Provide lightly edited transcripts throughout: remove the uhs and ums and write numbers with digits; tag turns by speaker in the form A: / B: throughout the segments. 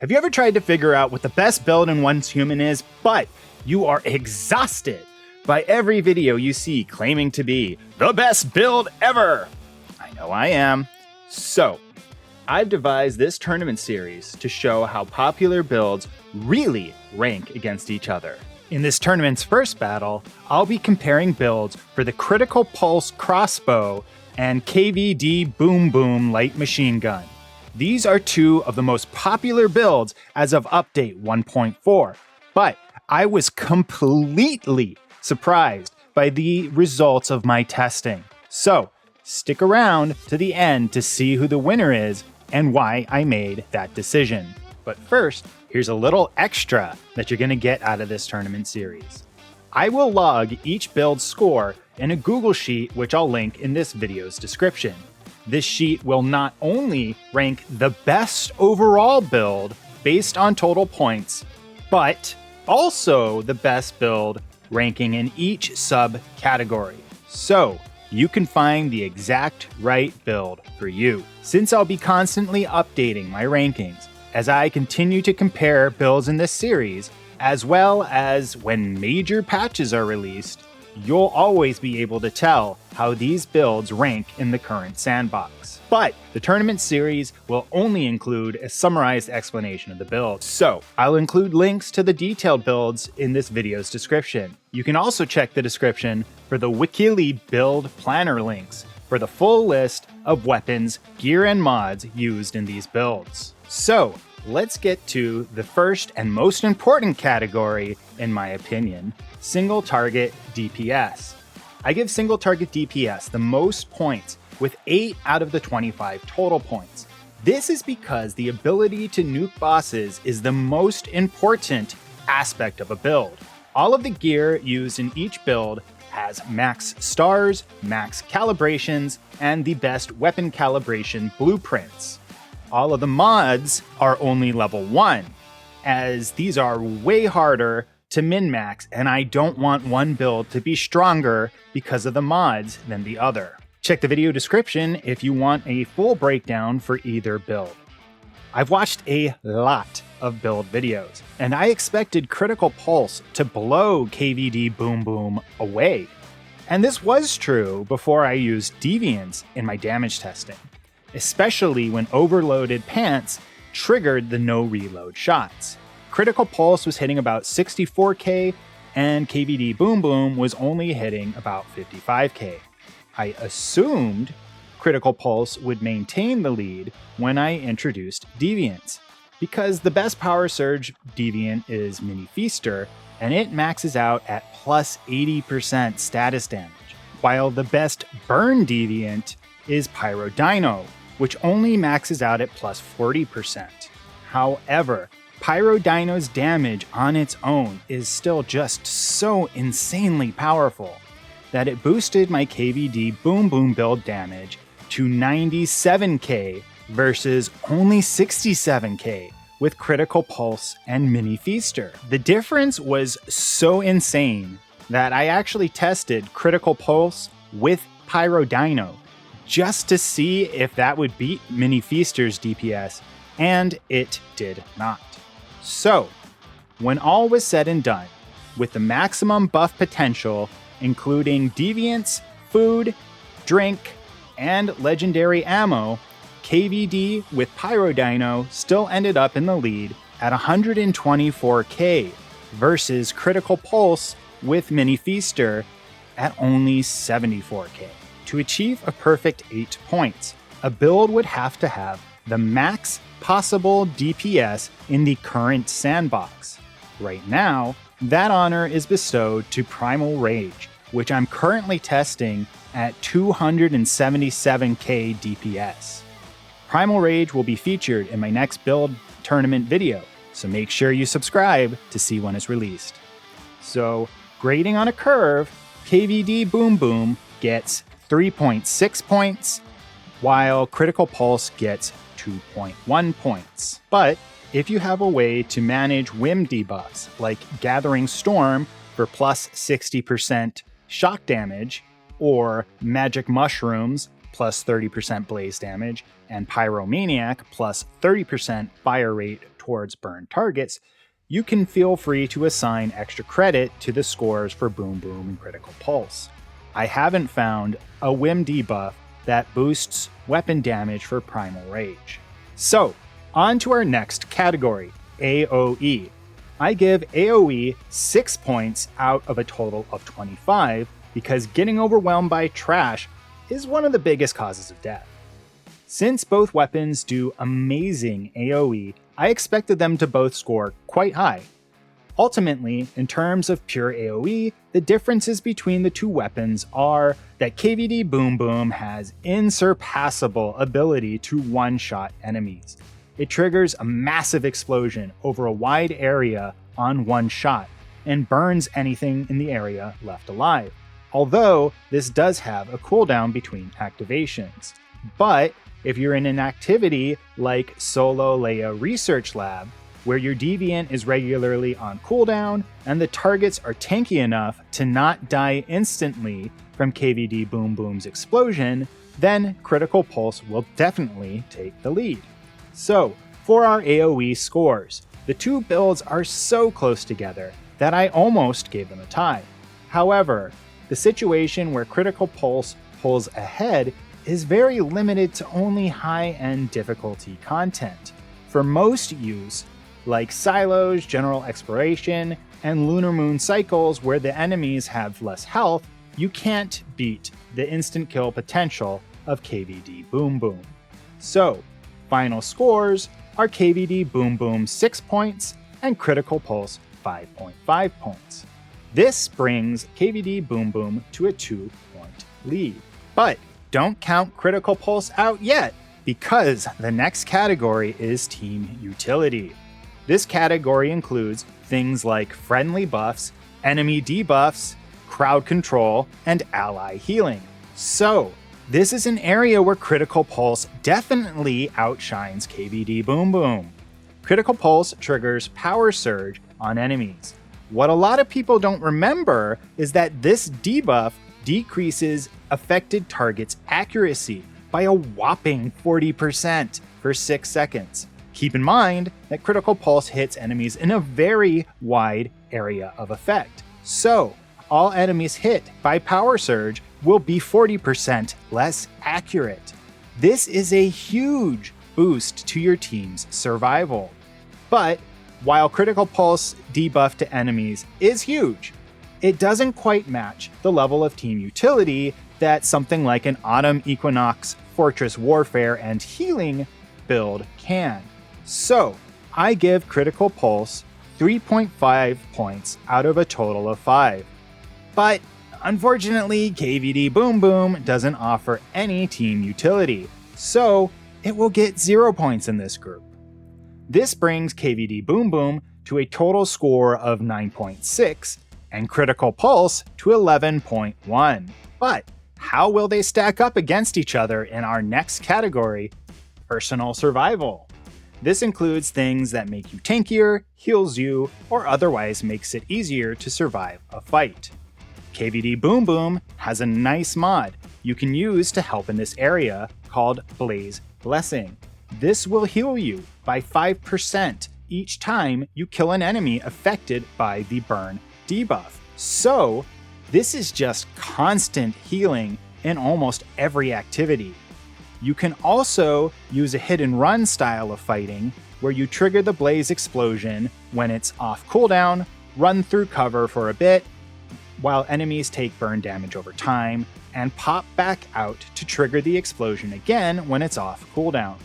A: Have you ever tried to figure out what the best build in Oncehuman is, but you are exhausted by every video you see claiming to be the best build ever? I know I am. So, I've devised this tournament series to show how popular builds really rank against each other. In this tournament's first battle, I'll be comparing builds for the Critical Pulse Crossbow and KVD Boom Boom Light Machine Gun. These are two of the most popular builds as of update 1.4, but I was completely surprised by the results of my testing. So, stick around to the end to see who the winner is and why I made that decision. But first, here's a little extra that you're going to get out of this tournament series. I will log each build's score in a Google Sheet, which I'll link in this video's description. This sheet will not only rank the best overall build based on total points, but also the best build ranking in each subcategory. So you can find the exact right build for you. Since I'll be constantly updating my rankings as I continue to compare builds in this series, as well as when major patches are released, you'll always be able to tell how these builds rank in the current sandbox. But the tournament series will only include a summarized explanation of the build. So I'll include links to the detailed builds in this video's description. You can also check the description for the Wikili build planner links for the full list of weapons, gear, and mods used in these builds. So let's get to the first and most important category, in my opinion, single target DPS. I give single target DPS the most points with 8 out of the 25 total points. This is because the ability to nuke bosses is the most important aspect of a build. All of the gear used in each build has max stars, max calibrations, and the best weapon calibration blueprints. All of the mods are only level 1, as these are way harder to min-max, and I don't want one build to be stronger because of the mods than the other. Check the video description if you want a full breakdown for either build. I've watched a lot of build videos, and I expected Critical Pulse to blow KVD Boom Boom away. And this was true before I used deviants in my damage testing, especially when overloaded pants triggered the no reload shots. Critical Pulse was hitting about 64k, and KVD Boom Boom was only hitting about 55k. I assumed Critical Pulse would maintain the lead when I introduced deviants, because the best power surge deviant is Mini Feaster, and it maxes out at plus 80% status damage, while the best burn deviant is Pyro Dino, which only maxes out at plus 40%. However, Pyro Dino's damage on its own is still just so insanely powerful that it boosted my KVD Boom Boom build damage to 97k versus only 67k with Critical Pulse and Mini Feaster. The difference was so insane that I actually tested Critical Pulse with Pyro Dino just to see if that would beat Mini Feaster's DPS, and it did not. So, when all was said and done, with the maximum buff potential, including deviants, food, drink, and legendary ammo, KVD with Pyro Dino still ended up in the lead at 124k versus Critical Pulse with Mini Feaster at only 74k. To achieve a perfect 8 points, a build would have to have the max possible DPS in the current sandbox. Right now, that honor is bestowed to Primal Rage, which I'm currently testing at 277k DPS. Primal Rage will be featured in my next build tournament video, so make sure you subscribe to see when it's released. So, grading on a curve, KVD Boom Boom gets 3.6 points, while Critical Pulse gets 2.1 points. But if you have a way to manage whim debuffs like Gathering Storm for plus 60% shock damage, or Magic Mushrooms plus 30% blaze damage, and Pyromaniac plus 30% fire rate towards burned targets, you can feel free to assign extra credit to the scores for Boom Boom and Critical Pulse. I haven't found a whim debuff that boosts weapon damage for Primal Rage. So, on to our next category, AOE. I give AOE 6 points out of a total of 25 because getting overwhelmed by trash is one of the biggest causes of death. Since both weapons do amazing AOE, I expected them to both score quite high. Ultimately, in terms of pure AOE, the differences between the two weapons are that KVD Boom Boom has insurpassable ability to one-shot enemies. It triggers a massive explosion over a wide area on one shot and burns anything in the area left alive. Although this does have a cooldown between activations. But if you're in an activity like Solo Leia Research Lab, where your deviant is regularly on cooldown and the targets are tanky enough to not die instantly from KVD Boom Boom's explosion, then Critical Pulse will definitely take the lead. So, for our AOE scores, the two builds are so close together that I almost gave them a tie. However, the situation where Critical Pulse pulls ahead is very limited to only high-end difficulty content. For most use, like Silos, General Exploration, and Lunar Moon cycles where the enemies have less health, you can't beat the instant kill potential of KVD Boom Boom. So, final scores are KVD Boom Boom 6 points and Critical Pulse 5.5 points. This brings KVD Boom Boom to a 2-point lead. But don't count Critical Pulse out yet, because the next category is Team Utility. This category includes things like friendly buffs, enemy debuffs, crowd control, and ally healing. So, this is an area where Critical Pulse definitely outshines KVD Boom Boom. Critical Pulse triggers Power Surge on enemies. What a lot of people don't remember is that this debuff decreases affected targets' accuracy by a whopping 40% for 6 seconds. Keep in mind that Critical Pulse hits enemies in a very wide area of effect. So, all enemies hit by Power Surge will be 40% less accurate. This is a huge boost to your team's survival. But while Critical Pulse debuff to enemies is huge, it doesn't quite match the level of team utility that something like an Autumn Equinox, Fortress Warfare, and Healing build can. So, I give Critical Pulse 3.5 points out of a total of 5. But unfortunately, KVD Boom Boom doesn't offer any team utility, so it will get 0 points in this group. This brings KVD Boom Boom to a total score of 9.6 and Critical Pulse to 11.1. But how will they stack up against each other in our next category, Personal Survival? This includes things that make you tankier, heals you, or otherwise makes it easier to survive a fight. KVD Boom Boom has a nice mod you can use to help in this area called Blaze Blessing. This will heal you by 5% each time you kill an enemy affected by the burn debuff. So, this is just constant healing in almost every activity. You can also use a hit and run style of fighting where you trigger the blaze explosion when it's off cooldown, run through cover for a bit, while enemies take burn damage over time, and pop back out to trigger the explosion again when it's off cooldown.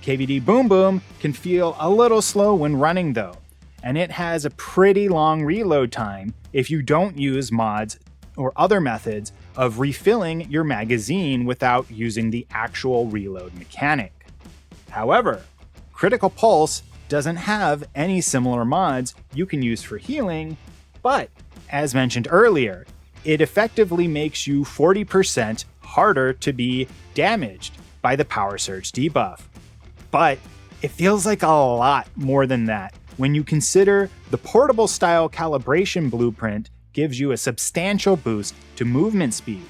A: KVD Boom Boom can feel a little slow when running though, and it has a pretty long reload time if you don't use mods or other methods of refilling your magazine without using the actual reload mechanic. However, Critical Pulse doesn't have any similar mods you can use for healing, but as mentioned earlier, it effectively makes you 40% harder to be damaged by the Power Surge debuff. But it feels like a lot more than that when you consider the portable style calibration blueprint gives you a substantial boost to movement speed.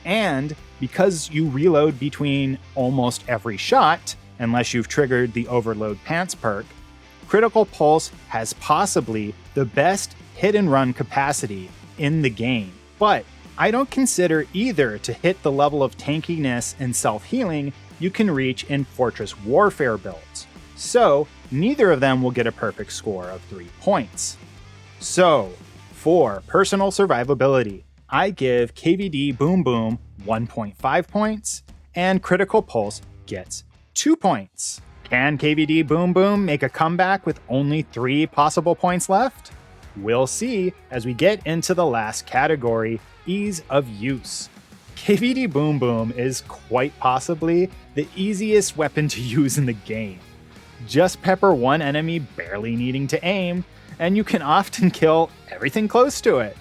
A: And because you reload between almost every shot, unless you've triggered the Overload Pants perk, Critical Pulse has possibly the best hit and run capacity in the game, but I don't consider either to hit the level of tankiness and self-healing you can reach in Fortress Warfare builds. So neither of them will get a perfect score of 3 points. So for personal survivability, I give KVD Boom Boom 1.5 points, and Critical Pulse gets 2 points. Can KVD Boom Boom make a comeback with only 3 possible points left? We'll see as we get into the last category, ease of use. KVD Boom Boom is quite possibly the easiest weapon to use in the game. Just pepper one enemy barely needing to aim, and you can often kill everything close to it.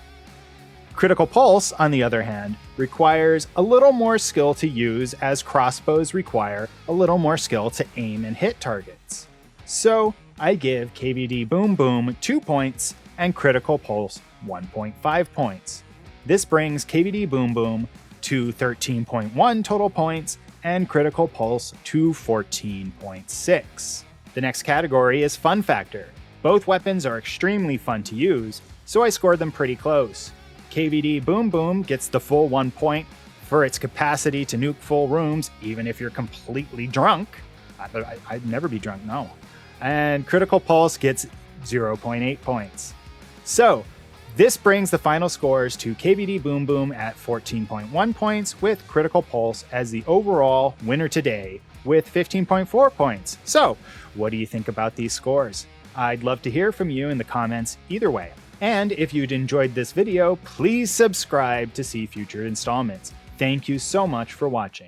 A: Critical Pulse, on the other hand, requires a little more skill to use, as crossbows require a little more skill to aim and hit targets. So I give KVD Boom Boom 2 points and Critical Pulse 1.5 points. This brings KVD Boom Boom to 13.1 total points and Critical Pulse to 14.6. The next category is Fun Factor. Both weapons are extremely fun to use, so I scored them pretty close. KVD Boom Boom gets the full 1 point for its capacity to nuke full rooms even if you're completely drunk. I'd never be drunk, no. And Critical Pulse gets 0.8 points. So this brings the final scores to KVD Boom Boom at 14.1 points, with Critical Pulse as the overall winner today with 15.4 points. So what do you think about these scores? I'd love to hear from you in the comments either way. And if you'd enjoyed this video, please subscribe to see future installments. Thank you so much for watching.